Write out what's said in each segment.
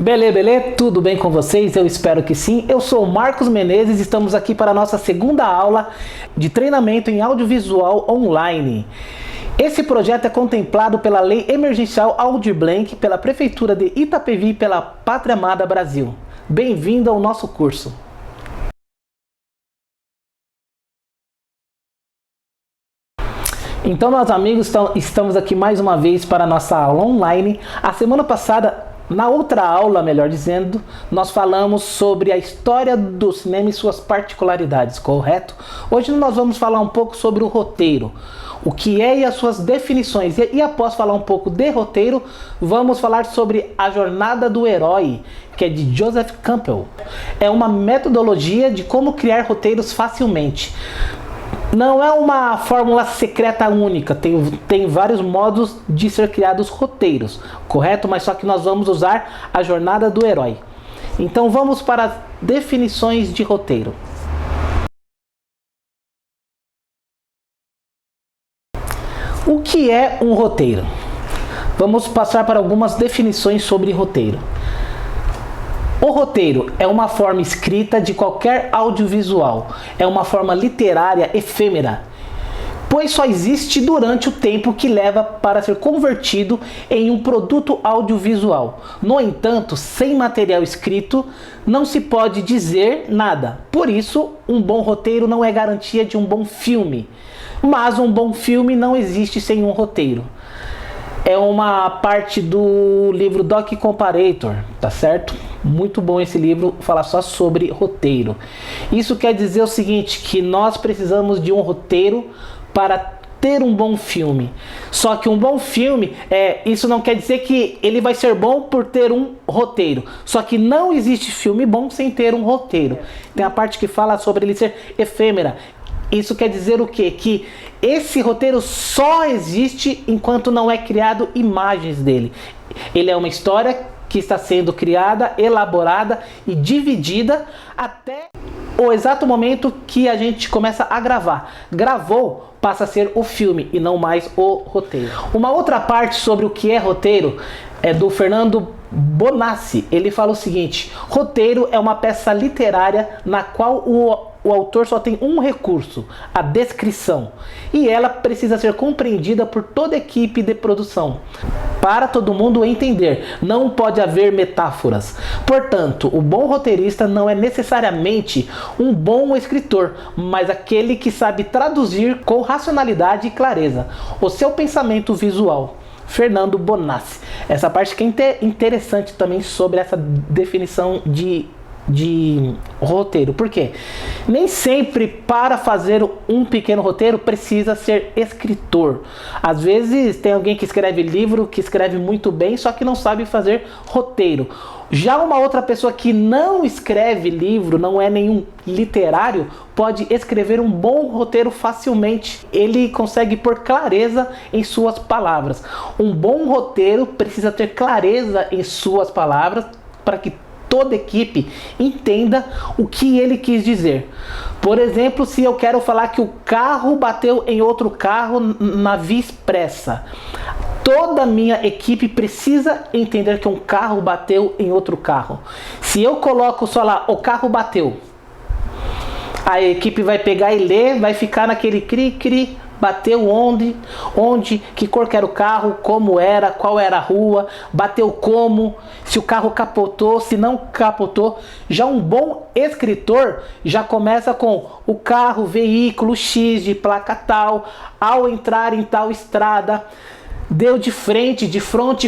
Beleza, tudo bem com vocês? Eu espero que sim. Eu sou o Marcos Menezes e estamos aqui para a nossa segunda aula de treinamento em audiovisual online. Esse projeto é contemplado pela Lei Emergencial Aldir Blanc, pela Prefeitura de Itapevi e pela Pátria Amada Brasil. Bem-vindo ao nosso curso. Então, meus amigos, estamos aqui mais uma vez para a nossa aula online. A semana passada, na outra aula, melhor dizendo, nós falamos sobre a história do cinema e suas particularidades, correto? Hoje nós vamos falar um pouco sobre o roteiro, o que é e as suas definições. E após falar um pouco de roteiro, vamos falar sobre A Jornada do Herói, que é de Joseph Campbell. É uma metodologia de como criar roteiros facilmente. Não é uma fórmula secreta única, tem vários modos de ser criados roteiros, correto? Mas só que nós vamos usar a jornada do herói. Então vamos para as definições de roteiro. O que é um roteiro? Vamos passar para algumas definições sobre roteiro. O roteiro é uma forma escrita de qualquer audiovisual, é uma forma literária efêmera, pois só existe durante o tempo que leva para ser convertido em um produto audiovisual. No entanto, sem material escrito, não se pode dizer nada. Por isso, um bom roteiro não é garantia de um bom filme, mas um bom filme não existe sem um roteiro. É uma parte do livro Doc Comparator, tá certo? Muito bom esse livro, falar só sobre roteiro. Isso quer dizer o seguinte, que nós precisamos de um roteiro para ter um bom filme. Só que um bom filme, isso não quer dizer que ele vai ser bom por ter um roteiro. Só que não existe filme bom sem ter um roteiro. Tem a parte que fala sobre ele ser efêmera. Isso quer dizer o quê? Que esse roteiro só existe enquanto não é criado imagens dele. Ele é uma história que está sendo criada, elaborada e dividida até o exato momento que a gente começa a gravar. Gravou, passa a ser o filme e não mais o roteiro. Uma outra parte sobre o que é roteiro é do Fernando Bonassi. Ele fala o seguinte: roteiro é uma peça literária na qual o autor só tem um recurso, a descrição, e ela precisa ser compreendida por toda a equipe de produção, para todo mundo entender. Não pode haver metáforas. Portanto, o bom roteirista não é necessariamente um bom escritor, mas aquele que sabe traduzir com racionalidade e clareza o seu pensamento visual. Fernando Bonassi. Essa parte que é interessante também sobre essa definição de roteiro. Por quê? Nem sempre para fazer um pequeno roteiro precisa ser escritor. Às vezes tem alguém que escreve livro, que escreve muito bem, só que não sabe fazer roteiro. Já uma outra pessoa que não escreve livro, não é nenhum literário, pode escrever um bom roteiro facilmente. Ele consegue pôr clareza em suas palavras. Um bom roteiro precisa ter clareza em suas palavras para que toda equipe entenda o que ele quis dizer. Por exemplo, se eu quero falar que o carro bateu em outro carro na via expressa, toda a minha equipe precisa entender que um carro bateu em outro carro. Se eu coloco só lá, o carro bateu, a equipe vai pegar e ler, vai ficar naquele cri-cri. Bateu onde, que cor que era o carro, como era, qual era a rua, bateu como, se o carro capotou, se não capotou. Já um bom escritor já começa com o carro, veículo X de placa tal, ao entrar em tal estrada, deu de frente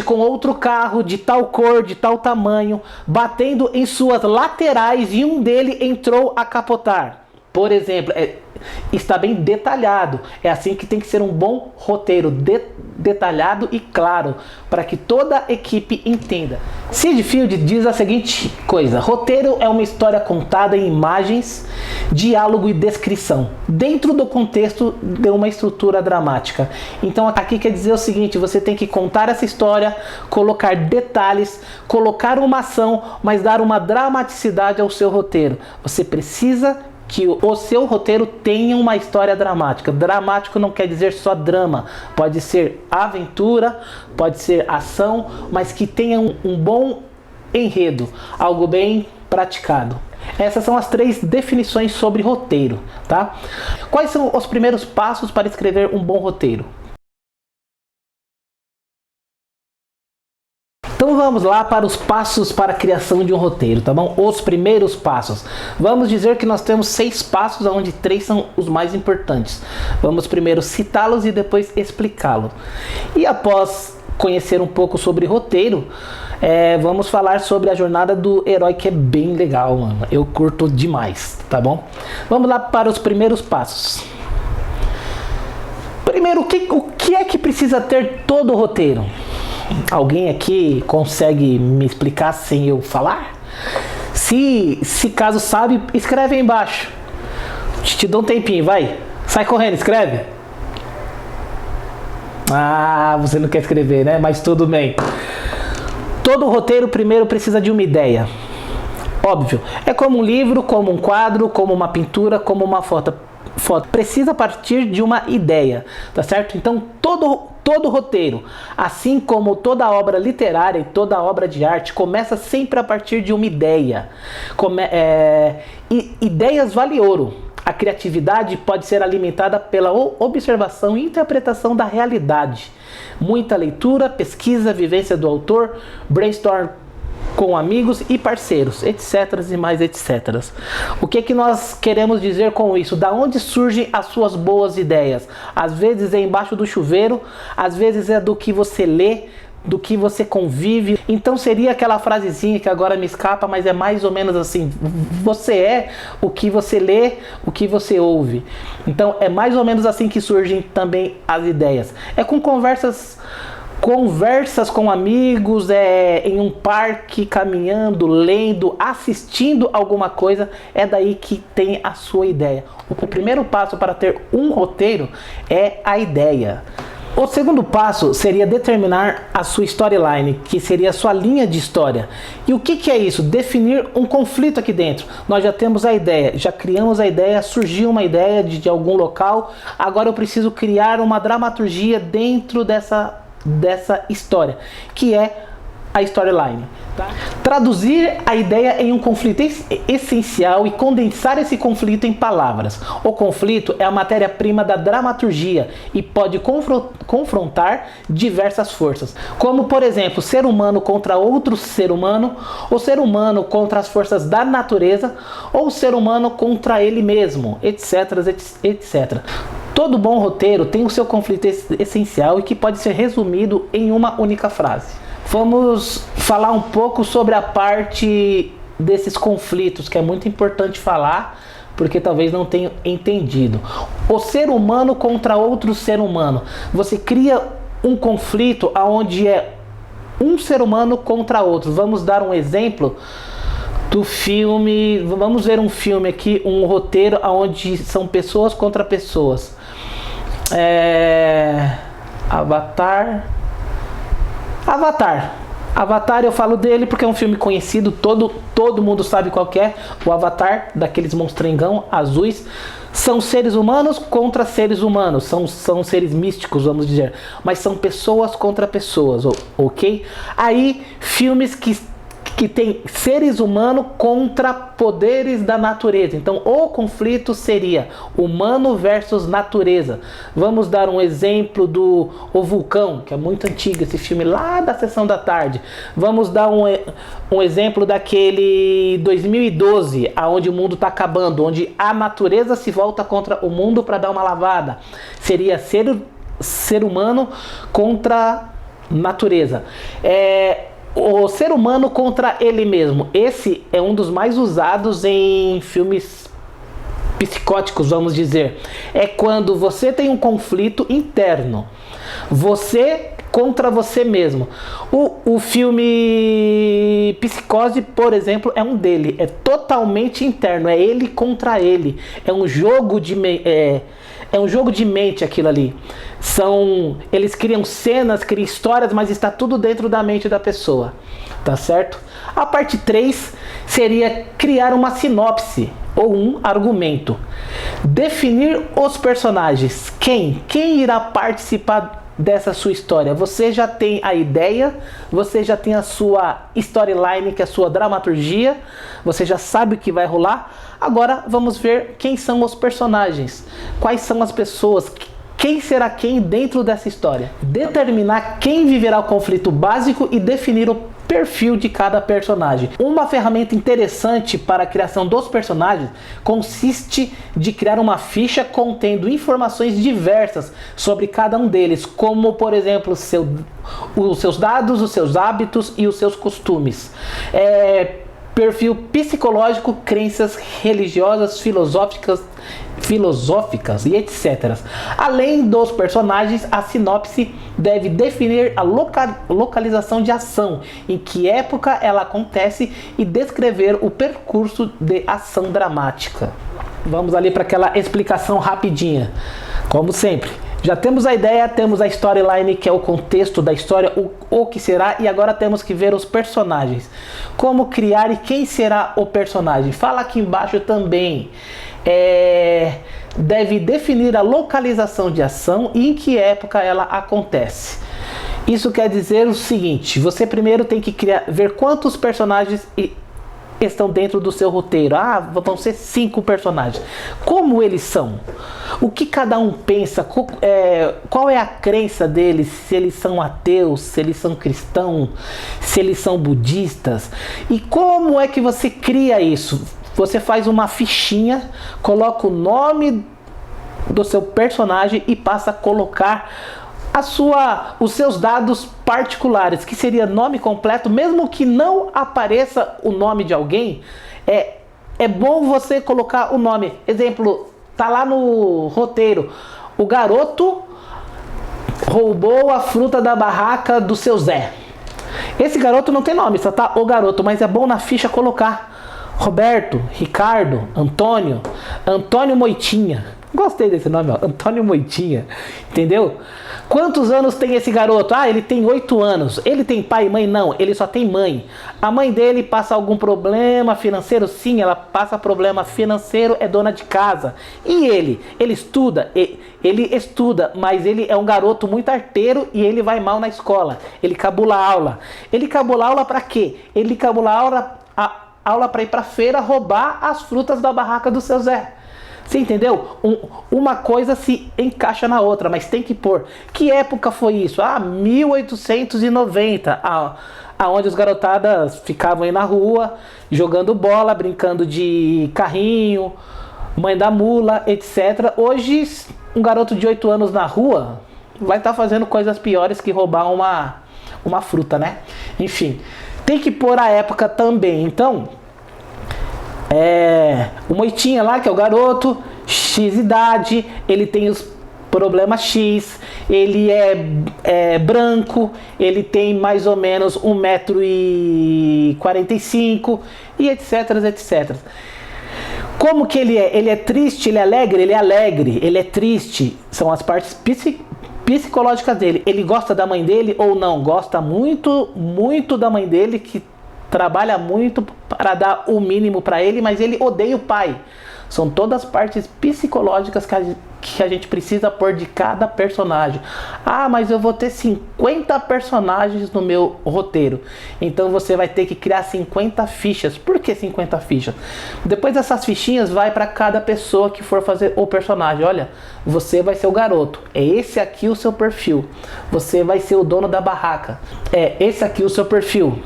com outro carro de tal cor, de tal tamanho, batendo em suas laterais e um dele entrou a capotar. Por exemplo, está bem detalhado. É assim que tem que ser um bom roteiro, detalhado e claro, para que toda a equipe entenda. Sid Field diz a seguinte coisa: roteiro é uma história contada em imagens, diálogo e descrição, dentro do contexto de uma estrutura dramática. Então aqui quer dizer o seguinte: você tem que contar essa história, colocar detalhes, colocar uma ação, mas dar uma dramaticidade ao seu roteiro. Você precisa que o seu roteiro tenha uma história dramática. Dramático não quer dizer só drama, pode ser aventura, pode ser ação, mas que tenha um bom enredo, algo bem praticado. Essas são as 3 definições sobre roteiro, tá? Quais são os primeiros passos para escrever um bom roteiro? Então vamos lá para os passos para a criação de um roteiro, tá bom? Os primeiros passos. Vamos dizer que nós temos 6 passos, onde 3 são os mais importantes. Vamos primeiro citá-los e depois explicá-los. E após conhecer um pouco sobre roteiro, vamos falar sobre a jornada do herói, que é bem legal, mano. Eu curto demais, tá bom? Vamos lá para os primeiros passos. Primeiro, o que é que precisa ter todo o roteiro? Alguém aqui consegue me explicar sem eu falar? Se caso sabe, escreve aí embaixo. Te dou um tempinho, vai. Sai correndo, escreve. Ah, você não quer escrever, né? Mas tudo bem. Todo roteiro primeiro precisa de uma ideia. Óbvio. É como um livro, como um quadro, como uma pintura, como uma foto. Precisa partir de uma ideia, tá certo? Então todo roteiro, assim como toda obra literária e toda obra de arte, começa sempre a partir de uma ideia. Ideias valem ouro. A criatividade pode ser alimentada pela observação e interpretação da realidade. Muita leitura, pesquisa, vivência do autor, brainstorm com amigos e parceiros, etc. e mais etc. O que nós queremos dizer com isso? Da onde surgem as suas boas ideias? Às vezes é embaixo do chuveiro, às vezes é do que você lê, do que você convive. Então seria aquela frasezinha que agora me escapa, mas é mais ou menos assim: você é o que você lê, o que você ouve. Então é mais ou menos assim que surgem também as ideias. É com conversas com amigos, em um parque, caminhando, lendo, assistindo alguma coisa, é daí que tem a sua ideia. O primeiro passo para ter um roteiro é a ideia. O segundo passo seria determinar a sua storyline, que seria a sua linha de história. E o que é isso? Definir um conflito aqui dentro. Nós já temos a ideia, já criamos a ideia, surgiu uma ideia de algum local, agora eu preciso criar uma dramaturgia dentro dessa história, que é a storyline. Tá? Traduzir a ideia em um conflito essencial e condensar esse conflito em palavras. O conflito é a matéria-prima da dramaturgia e pode confrontar diversas forças, como por exemplo, ser humano contra outro ser humano, ou ser humano contra as forças da natureza, ou ser humano contra ele mesmo, etc, etc. Todo bom roteiro tem o seu conflito essencial e que pode ser resumido em uma única frase. Vamos falar um pouco sobre a parte desses conflitos, que é muito importante falar, porque talvez não tenham entendido. O ser humano contra outro ser humano. Você cria um conflito onde é um ser humano contra outro. Vamos dar um exemplo do filme. Vamos ver um filme aqui, um roteiro onde são pessoas contra pessoas. Avatar, eu falo dele porque é um filme conhecido, todo mundo sabe qual que é. O Avatar, daqueles monstrengão azuis. São seres humanos contra seres humanos, são seres místicos, vamos dizer, mas são pessoas contra pessoas, ok? Aí, filmes que tem seres humanos contra poderes da natureza. Então o conflito seria humano versus natureza. Vamos dar um exemplo do O Vulcão, que é muito antigo, esse filme lá da Sessão da Tarde. Vamos dar um exemplo daquele 2012, onde o mundo está acabando, onde a natureza se volta contra o mundo para dar uma lavada. Seria ser humano contra natureza. O ser humano contra ele mesmo. Esse é um dos mais usados em filmes psicóticos, vamos dizer. É quando você tem um conflito interno, você contra você mesmo. O filme Psicose, por exemplo, é um dele. É totalmente interno, é ele contra ele. É um jogo de mente aquilo ali. Eles criam cenas, criam histórias, mas está tudo dentro da mente da pessoa, tá certo? A parte 3 seria criar uma sinopse ou um argumento. Definir os personagens. Quem irá participar dessa sua história? Você já tem a ideia, você já tem a sua storyline, que é a sua dramaturgia, você já sabe o que vai rolar. Agora vamos ver quem são os personagens, quais são as pessoas, quem será quem dentro dessa história. Determinar quem viverá o conflito básico e definir o perfil de cada personagem. Uma ferramenta interessante para a criação dos personagens consiste de criar uma ficha contendo informações diversas sobre cada um deles, como por exemplo os seus dados, os seus hábitos e os seus costumes. Perfil psicológico, crenças religiosas, filosóficas e etc. Além dos personagens, a sinopse deve definir a localização de ação, em que época ela acontece e descrever o percurso de ação dramática. Vamos ali para aquela explicação rapidinha, como sempre. Já temos a ideia, temos a storyline, que é o contexto da história, o que será, e agora temos que ver os personagens. Como criar e quem será o personagem. Fala aqui embaixo também. Deve definir a localização de ação e em que época ela acontece. Isso quer dizer o seguinte: você primeiro tem que ver quantos personagens estão dentro do seu roteiro. Vão ser 5 personagens. Como eles são? O que cada um pensa? Qual é a crença deles? Se eles são ateus, se eles são cristãos, se eles são budistas. E como é que você cria isso? Você faz uma fichinha, coloca o nome do seu personagem e passa a colocar os seus dados particulares, que seria nome completo, mesmo que não apareça o nome de alguém, é bom você colocar o nome. Exemplo, tá lá no roteiro: o garoto roubou a fruta da barraca do seu Zé. Esse garoto não tem nome, só tá o garoto, mas é bom na ficha colocar Roberto, Ricardo, Antônio Moitinha. Gostei desse nome, ó, Antônio Moitinha, entendeu? Quantos anos tem esse garoto? Ele tem 8 anos. Ele tem pai e mãe? Não, ele só tem mãe. A mãe dele passa algum problema financeiro? Sim, ela passa problema financeiro, é dona de casa. E ele estuda? Ele estuda, mas ele é um garoto muito arteiro e ele vai mal na escola. Ele cabula a aula. Ele cabula a aula pra quê? Ele cabula a aula pra ir pra feira roubar as frutas da barraca do seu Zé. Você entendeu? Uma coisa se encaixa na outra, mas tem que pôr. Que época foi isso? 1890, aonde os garotadas ficavam aí na rua, jogando bola, brincando de carrinho, mãe da mula, etc. Hoje, um garoto de 8 anos na rua vai estar fazendo coisas piores que roubar uma fruta, né? Enfim, tem que pôr a época também. Então, o Moitinha lá, que é o garoto, X idade, ele tem os problemas X, ele é branco, ele tem mais ou menos 1,45 m e etc, etc. Como que ele é? Ele é triste, ele é alegre? Ele é alegre, ele é triste. São as partes psicológicas dele. Ele gosta da mãe dele ou não? Gosta muito, muito da mãe dele, que trabalha muito para dar o mínimo para ele, mas ele odeia o pai. São todas partes psicológicas que a gente precisa pôr de cada personagem. Mas eu vou ter 50 personagens no meu roteiro. Então você vai ter que criar 50 fichas. Por que 50 fichas? Depois dessas fichinhas vai para cada pessoa que for fazer o personagem. Olha, você vai ser o garoto. É esse aqui o seu perfil. Você vai ser o dono da barraca. É esse aqui o seu perfil.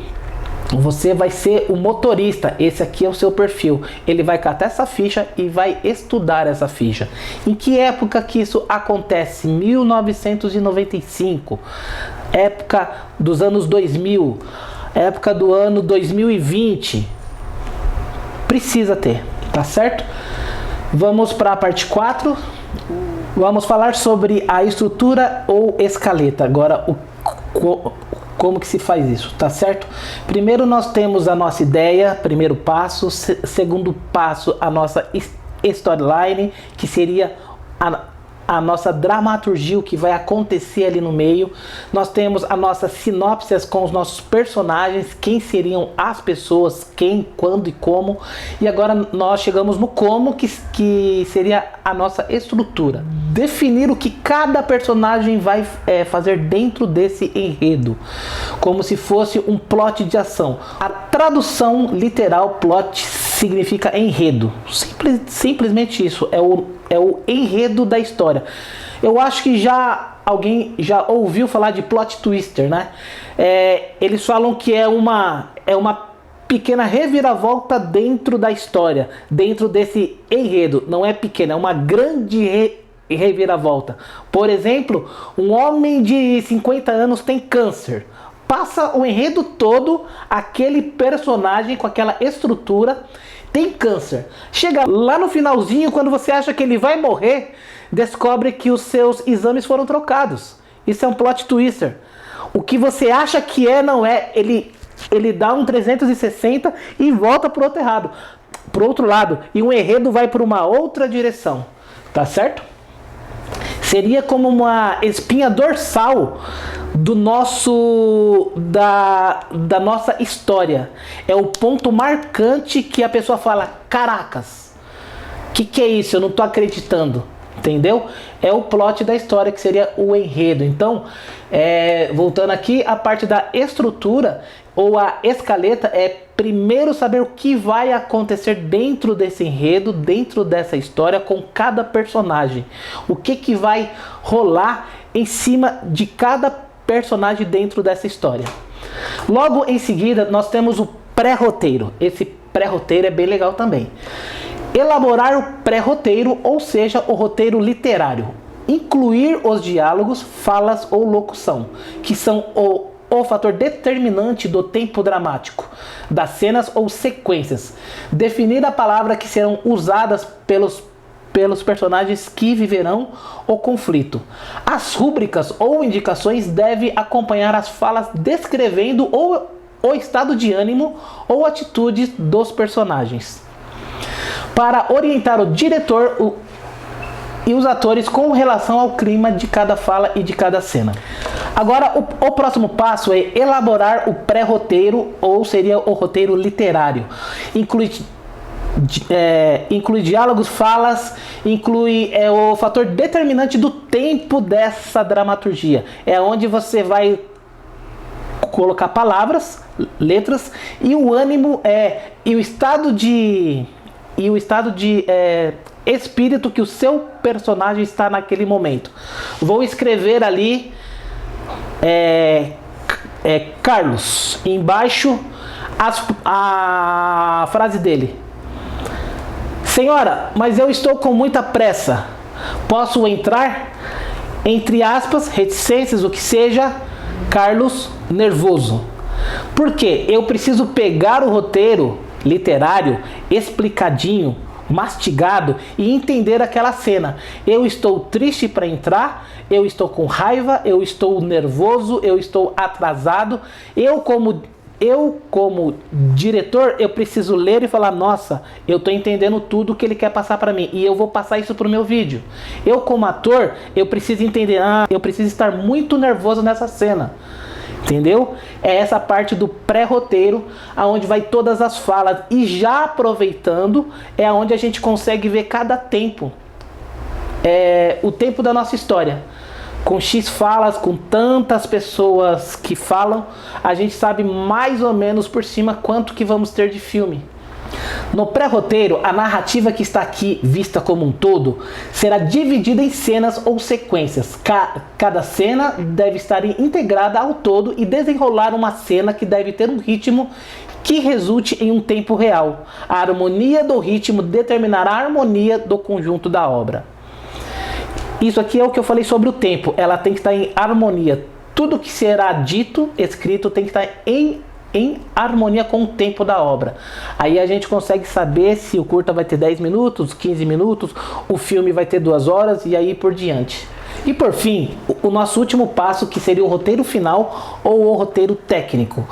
Você vai ser o motorista, esse aqui é o seu perfil. Ele vai catar essa ficha e vai estudar essa ficha. Em que época que isso acontece? 1995, época dos anos 2000, época do ano 2020. Precisa ter, tá certo? Vamos para a parte 4. Vamos falar sobre a estrutura ou escaleta. Agora, como que se faz isso, tá certo? Primeiro nós temos a nossa ideia, primeiro passo. Segundo passo, a nossa storyline, que seria a nossa dramaturgia, o que vai acontecer ali no meio. Nós temos a nossa sinopse com os nossos personagens, quem seriam as pessoas, quem, quando e como. E agora nós chegamos no como, que seria a nossa estrutura. Definir o que cada personagem vai fazer dentro desse enredo, como se fosse um plot de ação. A tradução literal, plot, significa enredo. Simplesmente isso, é o enredo da história. Eu acho que alguém já ouviu falar de plot twister, né? Eles falam que é uma pequena reviravolta dentro da história, dentro desse enredo. Não é pequena, é uma grande reviravolta. Por exemplo, um homem de 50 anos tem câncer. Passa o enredo todo, aquele personagem com aquela estrutura tem câncer. Chega lá no finalzinho, quando você acha que ele vai morrer, descobre que os seus exames foram trocados. Isso é um plot twister. O que você acha que não é. Ele dá um 360 e volta pro outro lado. E o enredo vai para uma outra direção. Tá certo? Seria como uma espinha dorsal da nossa história. É o ponto marcante que a pessoa fala: caracas, que é isso? Eu não tô acreditando. Entendeu? É o plot da história, que seria o enredo. Então, voltando aqui, a parte da estrutura ou a escaleta é primeiro saber o que vai acontecer dentro desse enredo, dentro dessa história, com cada personagem. O que vai rolar em cima de cada personagem dentro dessa história. Logo em seguida, nós temos o pré-roteiro. Esse pré-roteiro é bem legal também. Elaborar o pré-roteiro, ou seja, o roteiro literário. Incluir os diálogos, falas ou locução, que são o fator determinante do tempo dramático, das cenas ou sequências. Definir a palavra que serão usadas pelos personagens que viverão o conflito. As rúbricas ou indicações devem acompanhar as falas descrevendo o estado de ânimo ou atitudes dos personagens, para orientar o diretor e os atores com relação ao clima de cada fala e de cada cena. Agora, o próximo passo é elaborar o pré-roteiro, ou seria o roteiro literário. Inclui diálogos, falas, inclui o fator determinante do tempo dessa dramaturgia. É onde você vai colocar palavras, letras, e o ânimo e o estado de espírito que o seu personagem está naquele momento. Vou escrever ali Carlos, embaixo a frase dele: senhora, mas eu estou com muita pressa, posso entrar? Entre aspas, reticências, o que seja, Carlos, nervoso. Porque eu preciso pegar o roteiro literário explicadinho, mastigado, e entender aquela cena. Eu estou triste para entrar, eu estou com raiva, eu estou nervoso, eu estou atrasado. Eu como diretor, eu preciso ler e falar: nossa, eu estou entendendo tudo que ele quer passar para mim, e eu vou passar isso para o meu vídeo. Eu como ator, eu preciso entender: eu preciso estar muito nervoso nessa cena. Entendeu? É essa parte do pré-roteiro, aonde vai todas as falas. E já aproveitando, é aonde a gente consegue ver cada tempo. O tempo da nossa história. Com X falas, com tantas pessoas que falam, a gente sabe mais ou menos por cima quanto que vamos ter de filme. No pré-roteiro, a narrativa que está aqui vista como um todo será dividida em cenas ou sequências. Cada cena deve estar integrada ao todo e desenrolar uma cena que deve ter um ritmo que resulte em um tempo real. A harmonia do ritmo determinará a harmonia do conjunto da obra. Isso aqui é o que eu falei sobre o tempo. Ela tem que estar em harmonia. Tudo que será dito, escrito, tem que estar em harmonia com o tempo da obra. Aí a gente consegue saber se o curta vai ter 10 minutos, 15 minutos, o filme vai ter 2 horas e aí por diante. E por fim, o nosso último passo, que seria o roteiro final ou o roteiro técnico.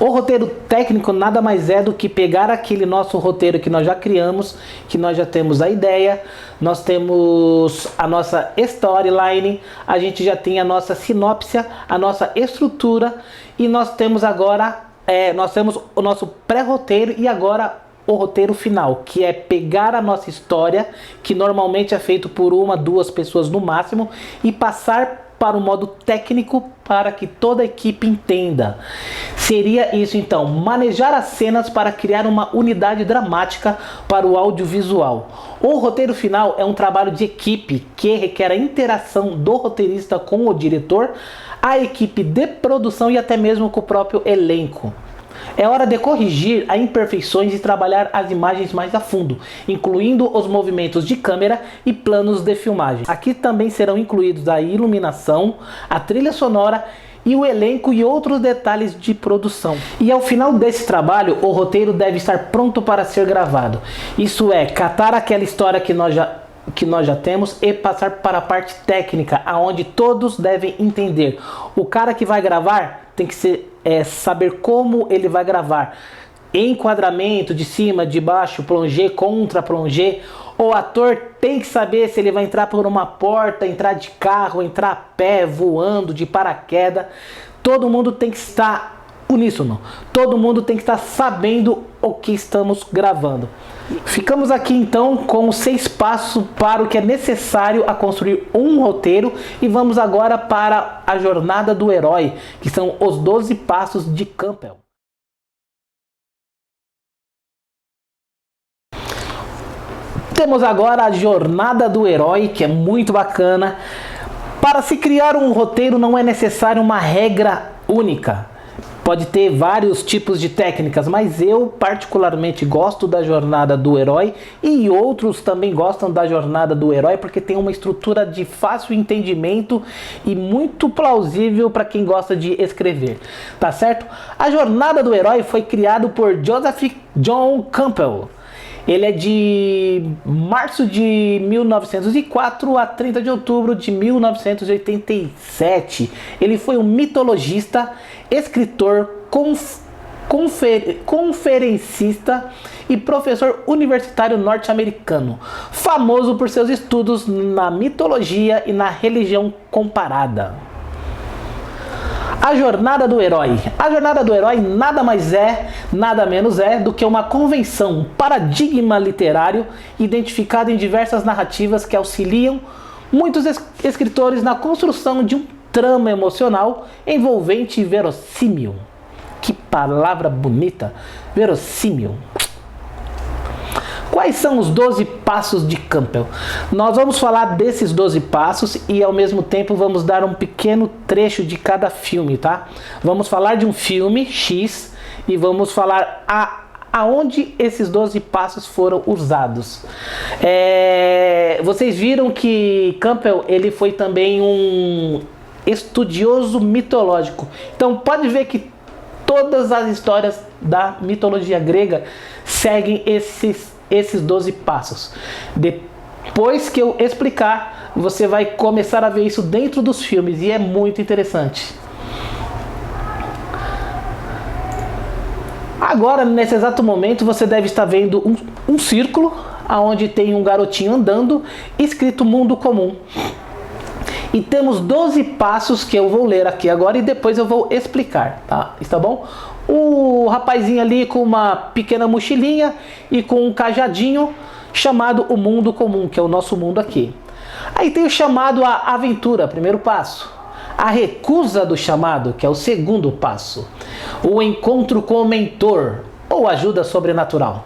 O roteiro técnico nada mais é do que pegar aquele nosso roteiro que nós já criamos, que nós já temos a ideia, nós temos a nossa storyline, a gente já tem a nossa sinopse, a nossa estrutura, e nós temos agora, nós temos o nosso pré-roteiro e agora o roteiro final, que é pegar a nossa história, que normalmente é feito por uma, duas pessoas no máximo, e passar para o modo técnico para que toda a equipe entenda. Seria isso então, manejar as cenas para criar uma unidade dramática para o audiovisual. O roteiro final é um trabalho de equipe que requer a interação do roteirista com o diretor, a equipe de produção e até mesmo com o próprio elenco. É hora de corrigir as imperfeições e trabalhar as imagens mais a fundo, incluindo os movimentos de câmera e planos de filmagem. Aqui também serão incluídos a iluminação, a trilha sonora e o elenco e outros detalhes de produção. E ao final desse trabalho, o roteiro deve estar pronto para ser gravado. Isso é, catar aquela história que nós já temos e passar para a parte técnica, aonde todos devem entender. O cara que vai gravar tem que saber como ele vai gravar. Enquadramento de cima, de baixo, plongé, contra plongé. O ator tem que saber se ele vai entrar por uma porta, entrar de carro, entrar a pé, voando, de paraquedas. Todo mundo tem que estar uníssono. Todo mundo tem que estar sabendo o que estamos gravando. Ficamos aqui então com os 6 passos para o que é necessário a construir um roteiro e vamos agora para a jornada do herói, que são os 12 passos de Campbell. Temos agora a jornada do herói, que é muito bacana. Para se criar um roteiro não é necessário uma regra única. Pode ter vários tipos de técnicas, mas eu particularmente gosto da jornada do herói e outros também gostam da jornada do herói porque tem uma estrutura de fácil entendimento e muito plausível para quem gosta de escrever, tá certo? A jornada do herói foi criado por Joseph John Campbell. Ele é de março de 1904 a 30 de outubro de 1987. Ele foi um mitologista, escritor, conferencista e professor universitário norte-americano, famoso por seus estudos na mitologia e na religião comparada. A jornada do herói. A jornada do herói nada mais é, nada menos é do que uma convenção, um paradigma literário identificado em diversas narrativas que auxiliam muitos escritores na construção de um trama emocional envolvente e verossímil. Que palavra bonita! Verossímil. Quais são os 12 passos de Campbell? Nós vamos falar desses 12 passos e ao mesmo tempo vamos dar um pequeno trecho de cada filme, tá? Vamos falar de um filme X e vamos falar aonde esses 12 passos foram usados. Vocês viram que Campbell ele foi também um estudioso mitológico. Então pode ver que todas as histórias da mitologia grega seguem esses 12 passos. Depois que eu explicar, você vai começar a ver isso dentro dos filmes e é muito interessante. Agora, nesse exato momento, você deve estar vendo um círculo onde tem um garotinho andando, escrito Mundo Comum. E temos 12 passos que eu vou ler aqui agora e depois eu vou explicar, tá? Está bom? O rapazinho ali com uma pequena mochilinha e com um cajadinho chamado o Mundo Comum, que é o nosso mundo aqui. Aí tem o chamado à aventura, primeiro passo. A recusa do chamado, que é o segundo passo. O encontro com o mentor, ou ajuda sobrenatural.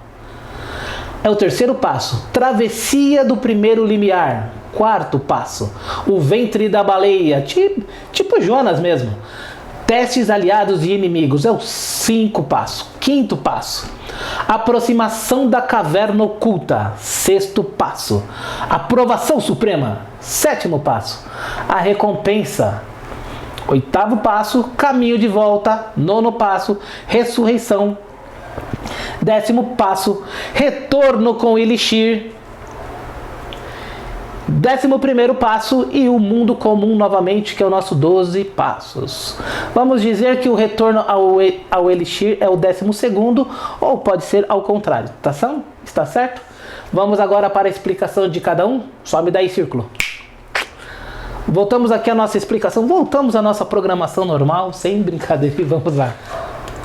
É o terceiro passo. Travessia do primeiro limiar. Quarto passo. O ventre da baleia, tipo Jonas mesmo. Testes aliados e inimigos, é o 5 passo. Quinto passo. Aproximação da caverna oculta, 6º passo. Aprovação suprema, 7º passo. A recompensa, 8º passo. Caminho de volta, 9º passo. Ressurreição, 10º passo. Retorno com Elixir, 11º passo e o mundo comum novamente, que é o nosso 12 passos. Vamos dizer que o retorno ao Elixir é o 12º, ou pode ser ao contrário, está certo? Vamos agora para a explicação de cada um. Sobe daí, círculo. Voltamos aqui à nossa explicação, voltamos à nossa programação normal, sem brincadeira, e vamos lá.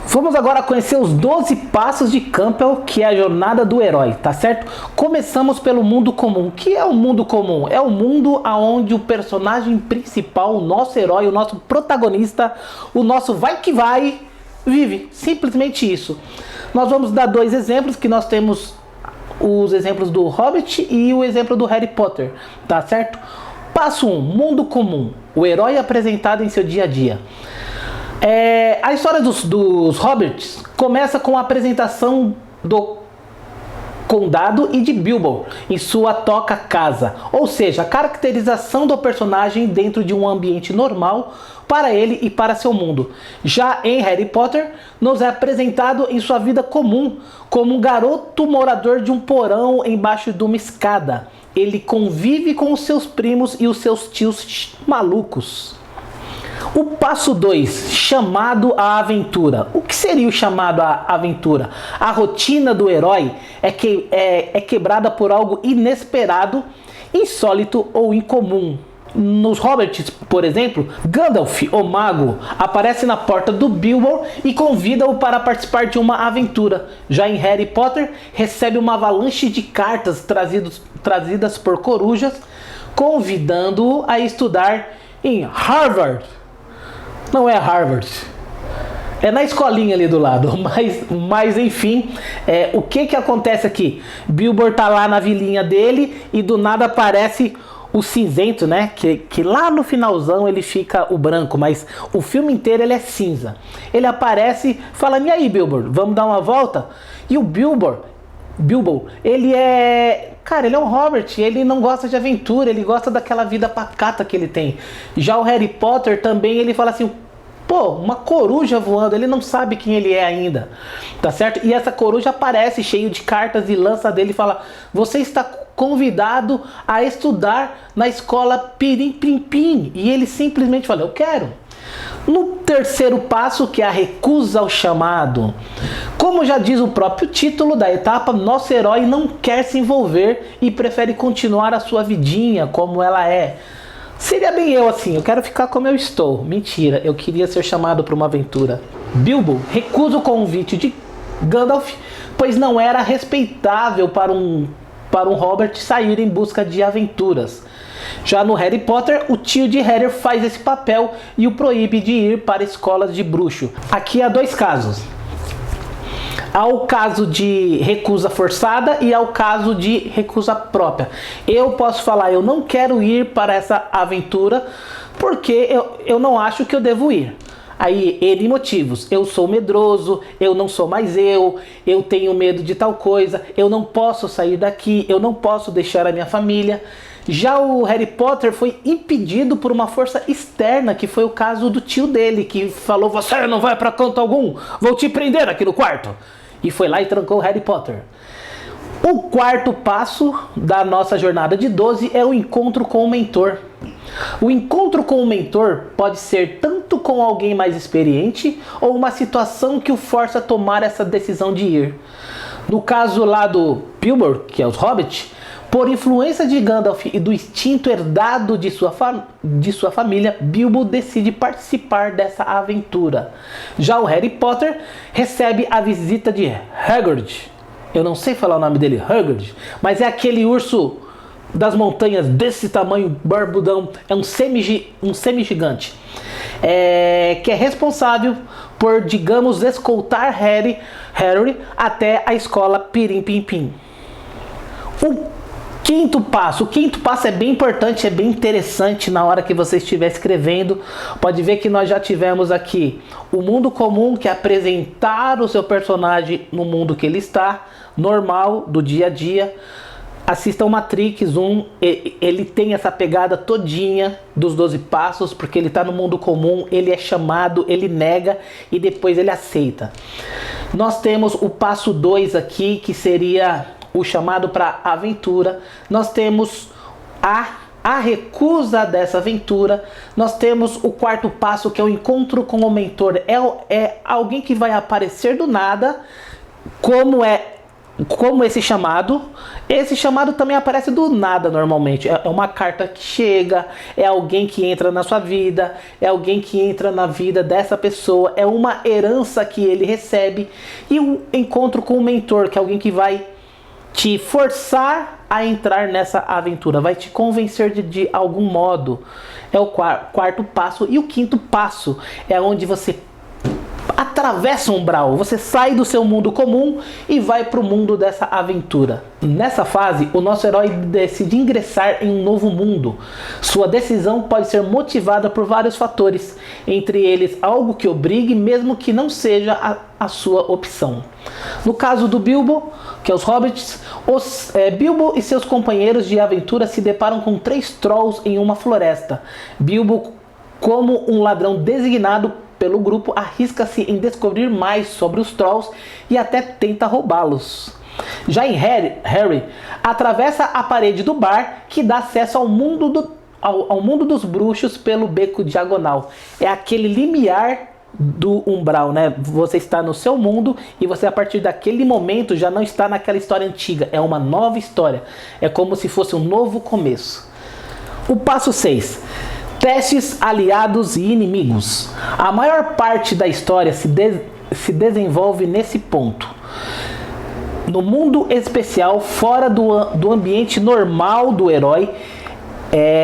Vamos agora conhecer os 12 passos de Campbell, que é a jornada do herói, tá certo? Começamos pelo mundo comum. O que é o mundo comum? É o mundo onde o personagem principal, o nosso herói, o nosso protagonista, o nosso vai que vai, vive. Simplesmente isso. Nós vamos dar 2 exemplos, que nós temos os exemplos do Hobbit e o exemplo do Harry Potter, tá certo? Passo 1, mundo comum. O herói apresentado em seu dia a dia. A história dos Hobbits começa com a apresentação do condado e de Bilbo em sua toca casa, ou seja, a caracterização do personagem dentro de um ambiente normal para ele e para seu mundo. Já em Harry Potter, nos é apresentado em sua vida comum, como um garoto morador de um porão embaixo de uma escada. Ele convive com os seus primos e os seus tios malucos. O passo 2, chamado à aventura. O que seria o chamado à aventura? A rotina do herói é quebrada por algo inesperado, insólito ou incomum. Nos Hobbits, por exemplo, Gandalf, o mago, aparece na porta do Bilbo e convida-o para participar de uma aventura. Já em Harry Potter, recebe uma avalanche de cartas trazidas por corujas, convidando-o a estudar em Harvard. Não é Harvard, é na escolinha ali do lado, mas enfim, o que acontece aqui? Bilbo tá lá na vilinha dele e do nada aparece o cinzento, né? Que lá no finalzão ele fica o branco, mas o filme inteiro ele é cinza. Ele aparece falando, e aí Bilbo, vamos dar uma volta? E o Bilbo, ele é um Hobbit, ele não gosta de aventura, ele gosta daquela vida pacata que ele tem. Já o Harry Potter também, ele fala assim, pô, uma coruja voando, ele não sabe quem ele é ainda, tá certo? E essa coruja aparece cheio de cartas e lança dele e fala, você está convidado a estudar na escola Pirim Pim Pim. E ele simplesmente fala, eu quero. No 3º passo, que é a recusa ao chamado. Como já diz o próprio título da etapa, nosso herói não quer se envolver e prefere continuar a sua vidinha como ela é. Seria bem eu assim, eu quero ficar como eu estou. Mentira, eu queria ser chamado para uma aventura. Bilbo recusa o convite de Gandalf, pois não era respeitável para um Hobbit sair em busca de aventuras. Já no Harry Potter, o tio de Harry faz esse papel e o proíbe de ir para escolas de bruxo. Aqui há 2 casos. Há o caso de recusa forçada e há o caso de recusa própria. Eu posso falar, eu não quero ir para essa aventura porque eu não acho que eu devo ir. Aí, N motivos. Eu sou medroso, eu não sou mais eu tenho medo de tal coisa, eu não posso sair daqui, eu não posso deixar a minha família. Já o Harry Potter foi impedido por uma força externa, que foi o caso do tio dele, que falou, você não vai para canto algum, vou te prender aqui no quarto. E foi lá e trancou o Harry Potter. O 4º passo da nossa jornada de 12 é o encontro com o mentor. O encontro com o mentor pode ser tanto com alguém mais experiente ou uma situação que o força a tomar essa decisão de ir. No caso lá do Bilbo, que é os Hobbits, por influência de Gandalf e do instinto herdado de sua família, Bilbo decide participar dessa aventura. Já o Harry Potter recebe a visita de Hagrid. Eu não sei falar o nome dele, Hagrid, mas é aquele urso das montanhas desse tamanho, barbudão, é um semi-gigante, que é responsável por, digamos, escoltar Harry até a escola Pirim Pim Pim. O 5º passo é bem importante, é bem interessante na hora que você estiver escrevendo. Pode ver que nós já tivemos aqui o mundo comum, que é apresentar o seu personagem no mundo que ele está, normal, do dia a dia. Assistam Matrix 1, ele tem essa pegada todinha dos 12 passos, porque ele está no mundo comum, ele é chamado, ele nega e depois ele aceita. Nós temos o passo 2 aqui, que seria o chamado para aventura. Nós temos a recusa dessa aventura, nós temos o quarto passo, que é o encontro com o mentor. É alguém que vai aparecer do nada, como esse chamado. Esse chamado também aparece do nada normalmente. É uma carta que chega, é alguém que entra na sua vida, é alguém que entra na vida dessa pessoa, é uma herança que ele recebe. E o encontro com o mentor, que é alguém que vai te forçar a entrar nessa aventura, vai te convencer de algum modo. É o quarto passo. E o quinto passo é onde você atravessa um umbral, você sai do seu mundo comum e vai para o mundo dessa aventura. Nessa fase, o nosso herói decide ingressar em um novo mundo. Sua decisão pode ser motivada por vários fatores, entre eles algo que obrigue, mesmo que não seja a sua opção. No caso do Bilbo, que é os hobbits, Bilbo e seus companheiros de aventura se deparam com 3 trolls em uma floresta. Bilbo, como um ladrão designado pelo grupo, arrisca-se em descobrir mais sobre os trolls e até tenta roubá-los. Já em Harry atravessa a parede do bar que dá acesso ao mundo dos bruxos pelo beco diagonal. É aquele limiar do umbral, né? Você está no seu mundo e você, a partir daquele momento, já não está naquela história antiga. É uma nova história. É como se fosse um novo começo. O passo 6. Testes, aliados e inimigos. A maior parte da história se desenvolve nesse ponto. No mundo especial, fora do ambiente normal do herói,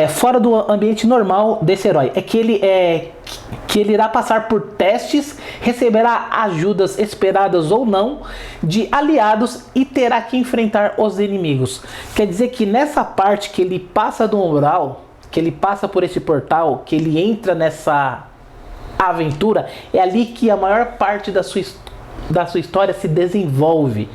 fora do ambiente normal desse herói, que ele irá passar por testes, receberá ajudas esperadas ou não de aliados e terá que enfrentar os inimigos. Quer dizer que nessa parte que ele passa do umbral, que ele passa por esse portal, que ele entra nessa aventura, é ali que a maior parte da sua história se desenvolve.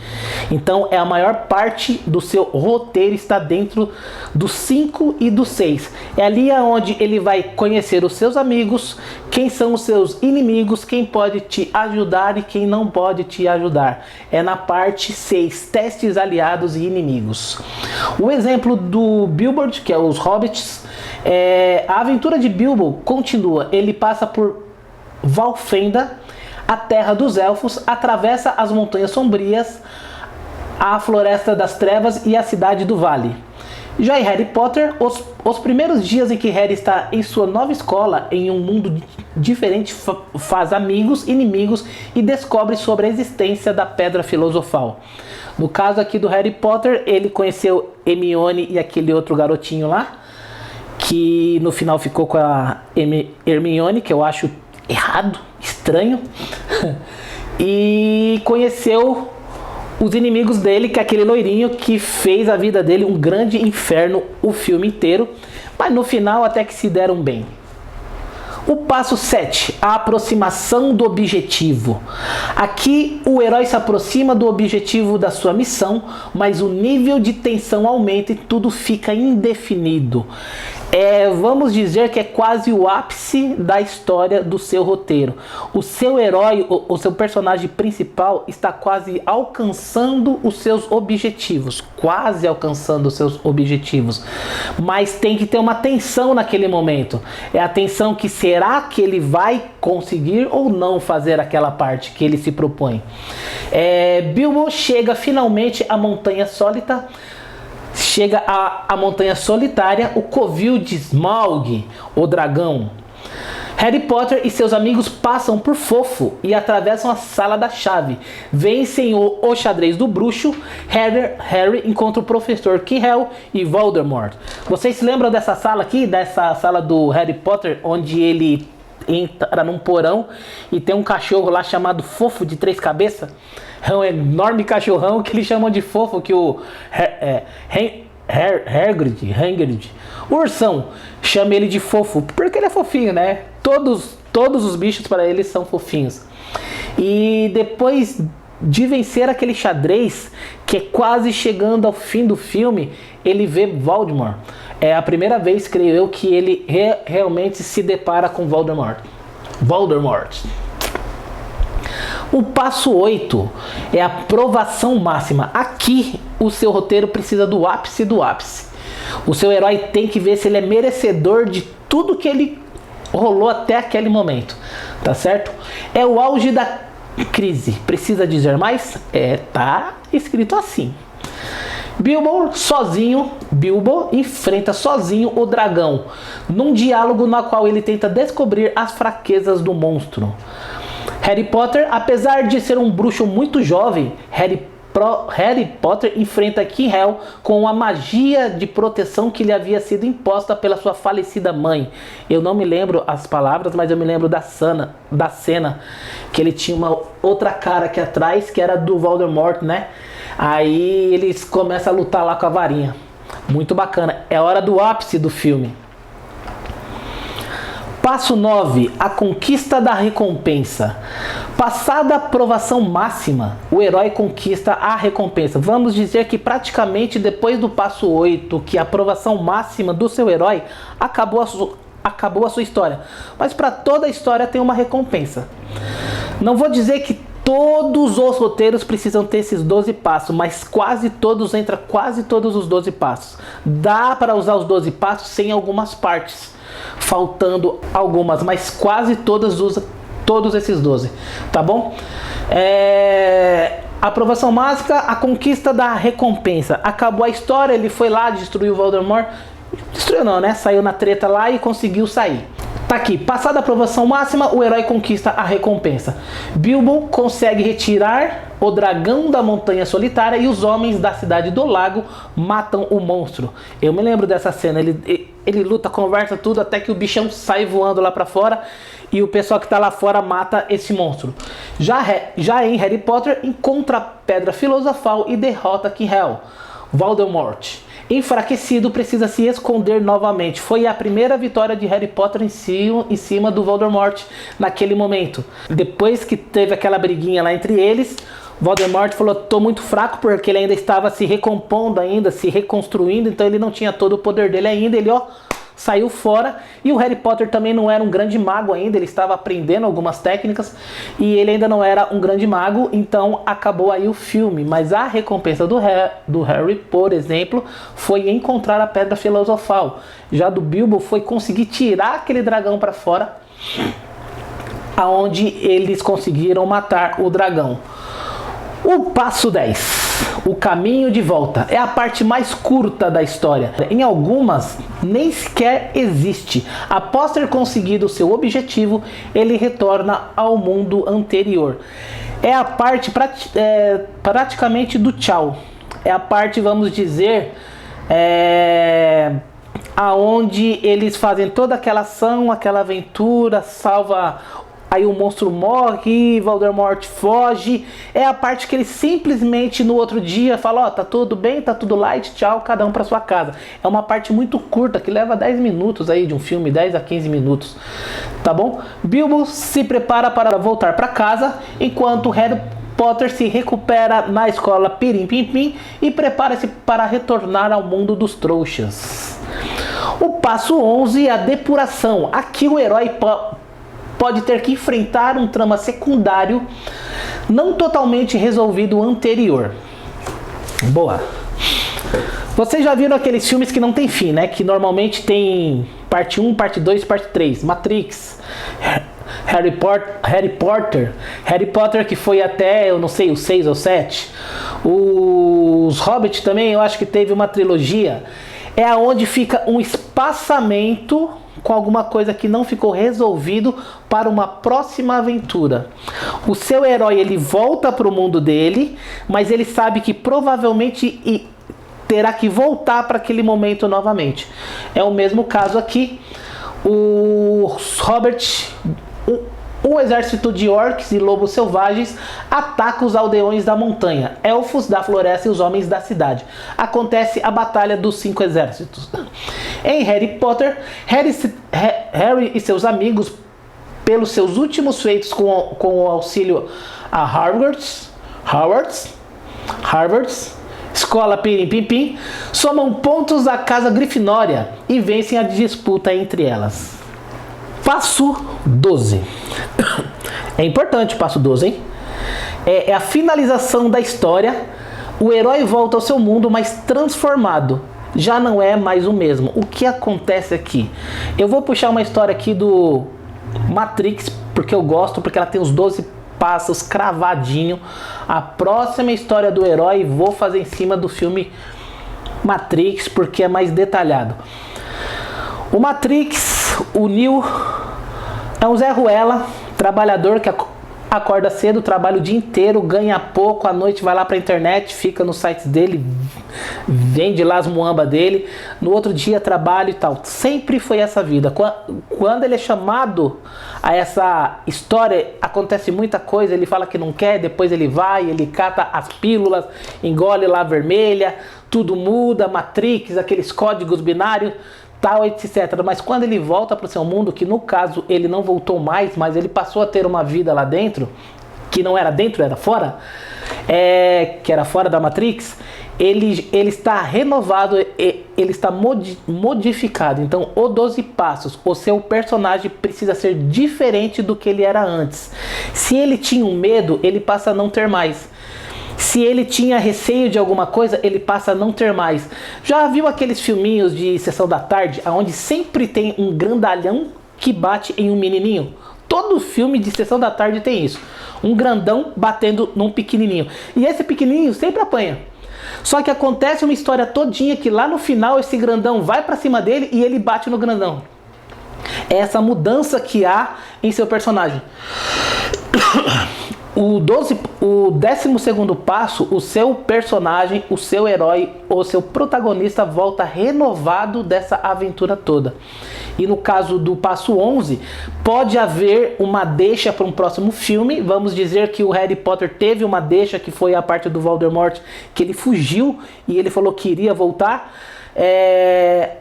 Então a maior parte do seu roteiro está dentro do 5 e do 6. É ali onde ele vai conhecer os seus amigos, quem são os seus inimigos, quem pode te ajudar e quem não pode te ajudar. É na parte 6, testes, aliados e inimigos. O exemplo do Bilbo, que é os hobbits, a aventura de Bilbo continua. Ele passa por Valfenda, a terra dos elfos, atravessa as montanhas sombrias, a floresta das trevas e a cidade do vale. Já em Harry Potter, os primeiros dias em que Harry está em sua nova escola, em um mundo diferente, faz amigos, inimigos e descobre sobre a existência da Pedra Filosofal. No caso aqui do Harry Potter, ele conheceu Hermione e aquele outro garotinho lá, que no final ficou com a Hermione, que eu acho errado, estranho. E conheceu os inimigos dele, que é aquele loirinho que fez a vida dele um grande inferno o filme inteiro, mas no final até que se deram bem. O passo 7, a aproximação do objetivo. Aqui o herói se aproxima do objetivo da sua missão, mas o nível de tensão aumenta e tudo fica indefinido. Vamos dizer que é quase o ápice da história do seu roteiro. O seu herói, o seu personagem principal, está quase alcançando os seus objetivos. Mas tem que ter uma tensão naquele momento. É a tensão que será que ele vai conseguir ou não fazer aquela parte que ele se propõe. Bilbo chega finalmente à Montanha Sólita. Chega à Montanha Solitária, o covil de Smaug, o dragão. Harry Potter e seus amigos passam por Fofo e atravessam a Sala da Chave. Vencem o xadrez do bruxo. Harry encontra o professor Quirrell e Voldemort. Vocês se lembram dessa sala aqui? Dessa sala do Harry Potter, onde ele entra num porão e tem um cachorro lá chamado Fofo de 3 cabeças? É um enorme cachorrão que eles chamam de Fofo, que o Hagrid, o ursão, chama ele de Fofo, porque ele é fofinho, né? Todos os bichos para ele são fofinhos. E depois de vencer aquele xadrez, que é quase chegando ao fim do filme, ele vê Voldemort. É a primeira vez, creio eu, que ele realmente se depara com Voldemort. O passo 8 é a provação máxima. Aqui o seu roteiro precisa do ápice do ápice. O seu herói tem que ver se ele é merecedor de tudo que ele rolou até aquele momento, tá certo? É o auge da crise. Precisa dizer mais? Tá escrito assim. Bilbo enfrenta sozinho o dragão, num diálogo no qual ele tenta descobrir as fraquezas do monstro. Harry Potter, apesar de ser um bruxo muito jovem, Harry Potter enfrenta Quirrell com a magia de proteção que lhe havia sido imposta pela sua falecida mãe. Eu não me lembro as palavras, mas eu me lembro da cena que ele tinha uma outra cara aqui atrás, que era do Voldemort, né? Aí eles começam a lutar lá com a varinha. Muito bacana. É hora do ápice do filme. Passo 9. A conquista da recompensa. Passada a aprovação máxima, o herói conquista a recompensa. Vamos dizer que praticamente depois do passo 8, que a aprovação máxima do seu herói, acabou a sua história. Mas para toda a história tem uma recompensa. Não vou dizer que todos os roteiros precisam ter esses 12 passos, mas quase todos os 12 passos. Dá para usar os 12 passos sem algumas partes, faltando algumas, mas quase todas usam todos esses 12, tá bom? Aprovação máxima, a conquista da recompensa. Acabou a história, ele foi lá, destruiu o Voldemort. Destruiu não, né? Saiu na treta lá e conseguiu sair. Tá aqui, passada a aprovação máxima, o herói conquista a recompensa. Bilbo consegue retirar o dragão da montanha solitária e os homens da cidade do lago matam o monstro. Eu me lembro dessa cena, ele luta, conversa tudo, até que o bichão sai voando lá pra fora e o pessoal que tá lá fora mata esse monstro. Já em Harry Potter, encontra a Pedra Filosofal e derrota Quirrell. Voldemort, enfraquecido, precisa se esconder novamente. Foi a primeira vitória de Harry Potter em cima do Voldemort naquele momento. Depois que teve aquela briguinha lá entre eles, Voldemort falou: tô muito fraco, porque ele ainda estava se recompondo ainda, se reconstruindo, então ele não tinha todo o poder dele ainda, ele saiu fora. E o Harry Potter também não era um grande mago ainda, ele estava aprendendo algumas técnicas e ele ainda não era um grande mago, então acabou aí o filme. Mas a recompensa do Harry, por exemplo, foi encontrar a Pedra Filosofal. Já do Bilbo foi conseguir tirar aquele dragão para fora, aonde eles conseguiram matar o dragão. O passo 10, o caminho de volta, é a parte mais curta da história. Em algumas, nem sequer existe. Após ter conseguido seu objetivo, ele retorna ao mundo anterior. É a parte praticamente do tchau. É a parte, vamos dizer, aonde eles fazem toda aquela ação, aquela aventura, salva. Aí o monstro morre, Voldemort foge. É a parte que ele simplesmente no outro dia fala: ó, tá tudo bem, tá tudo light, tchau, cada um pra sua casa. É uma parte muito curta, que leva 10 minutos aí de um filme, 10 a 15 minutos. Tá bom? Bilbo se prepara para voltar pra casa, enquanto Harry Potter se recupera na escola Pirim Pim Pim e prepara-se para retornar ao mundo dos trouxas. O passo 11 é a depuração. Aqui o herói pode ter que enfrentar um trama secundário não totalmente resolvido anterior. Boa. Vocês já viram aqueles filmes que não tem fim, né? Que normalmente tem parte 1, parte 2, parte 3. Matrix, Harry Potter que foi até, eu não sei, o 6 ou 7. Os Hobbit também, eu acho que teve uma trilogia. É aonde fica um espaçamento com alguma coisa que não ficou resolvido para uma próxima aventura. O seu herói, ele volta para o mundo dele, mas ele sabe que provavelmente terá que voltar para aquele momento novamente. É o mesmo caso aqui. Os Hobbit, um exército de orcs e lobos selvagens ataca os aldeões da montanha, elfos da floresta e os homens da cidade. Acontece a batalha dos 5 exércitos. Em Harry Potter, Harry e seus amigos, pelos seus últimos feitos com o auxílio a Hogwarts, Escola Pirim Pim Pim, somam pontos à Casa Grifinória e vencem a disputa entre elas. Passo 12. É importante o passo 12, hein? É a finalização da história. O herói volta ao seu mundo, mas transformado. já não é mais o mesmo. O que acontece aqui? Eu vou puxar uma história aqui do Matrix, porque eu gosto, porque ela tem os 12 passos cravadinho. A próxima história do herói vou fazer em cima do filme Matrix, porque é mais detalhado. O Matrix, o Neo, é um Zé Ruela, trabalhador que acorda cedo, trabalha o dia inteiro, ganha pouco, à noite vai lá pra internet, fica nos sites dele, vende lá as muambas dele, no outro dia trabalha e tal. Sempre foi essa vida. Quando ele é chamado a essa história, acontece muita coisa, ele fala que não quer, depois ele vai, ele cata as pílulas, engole lá a vermelha, tudo muda, Matrix, aqueles códigos binários, tal, etc. Mas quando ele volta para o seu mundo, que no caso ele não voltou mais, mas ele passou a ter uma vida lá dentro, que não era dentro, era fora, que era fora da Matrix, ele está renovado, ele está modificado. Então, o 12 passos, o seu personagem precisa ser diferente do que ele era antes. Se ele tinha um medo, ele passa a não ter mais. Se ele tinha receio de alguma coisa, ele passa a não ter mais. Já viu aqueles filminhos de sessão da tarde, onde sempre tem um grandalhão que bate em um menininho? Todo filme de sessão da tarde tem isso. Um grandão batendo num pequenininho. E esse pequenininho sempre apanha. Só que acontece uma história todinha que lá no final esse grandão vai pra cima dele e ele bate no grandão. É essa mudança que há em seu personagem. O 12º passo, o seu personagem, o seu herói, o seu protagonista volta renovado dessa aventura toda. E no caso do passo 11, pode haver uma deixa para um próximo filme. Vamos dizer que o Harry Potter teve uma deixa, que foi a parte do Voldemort, que ele fugiu e ele falou que iria voltar.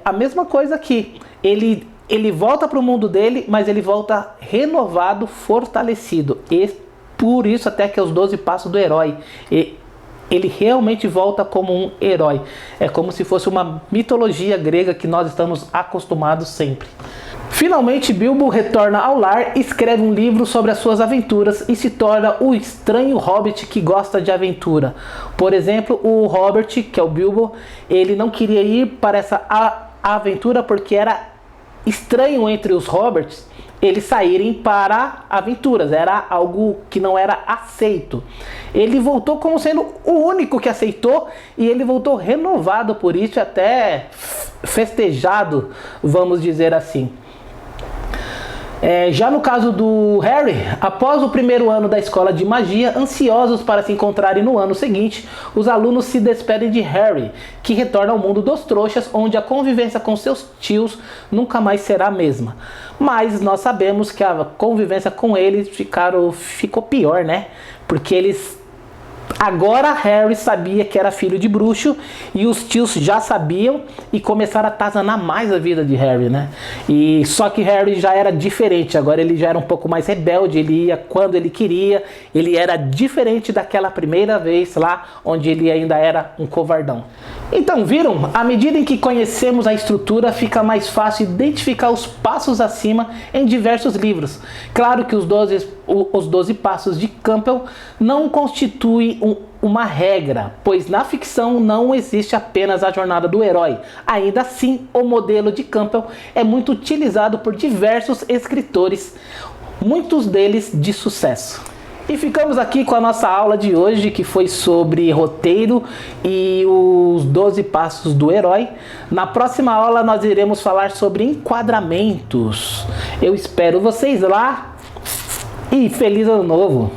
A mesma coisa aqui. Ele volta para o mundo dele, mas ele volta renovado, fortalecido. Por isso até que é os 12 passos do herói. Ele realmente volta como um herói. É como se fosse uma mitologia grega que nós estamos acostumados sempre. Finalmente, Bilbo retorna ao lar, escreve um livro sobre as suas aventuras e se torna o estranho hobbit que gosta de aventura. Por exemplo, o Robert, que é o Bilbo, ele não queria ir para essa aventura porque era estranho entre os hobbits eles saírem para aventuras, era algo que não era aceito. Ele voltou como sendo o único que aceitou e ele voltou renovado por isso, até festejado, vamos dizer assim. Já no caso do Harry, após o primeiro ano da escola de magia, ansiosos para se encontrarem no ano seguinte, os alunos se despedem de Harry, que retorna ao mundo dos trouxas, onde a convivência com seus tios nunca mais será a mesma. Mas nós sabemos que a convivência com eles ficou pior, né? Porque eles... Agora Harry sabia que era filho de bruxo e os tios já sabiam e começaram a atazanar mais a vida de Harry, né? E só que Harry já era diferente, agora ele já era um pouco mais rebelde, ele ia quando ele queria, ele era diferente daquela primeira vez lá, onde ele ainda era um covardão. Então, viram? À medida em que conhecemos a estrutura, fica mais fácil identificar os passos acima em diversos livros. Claro que os 12 passos de Campbell não constituem uma regra, pois na ficção não existe apenas a jornada do herói. Ainda assim, o modelo de Campbell é muito utilizado por diversos escritores, muitos deles de sucesso. E ficamos aqui com a nossa aula de hoje, que foi sobre roteiro e os 12 passos do herói. Na próxima aula nós iremos falar sobre enquadramentos. Eu espero vocês lá e feliz ano novo!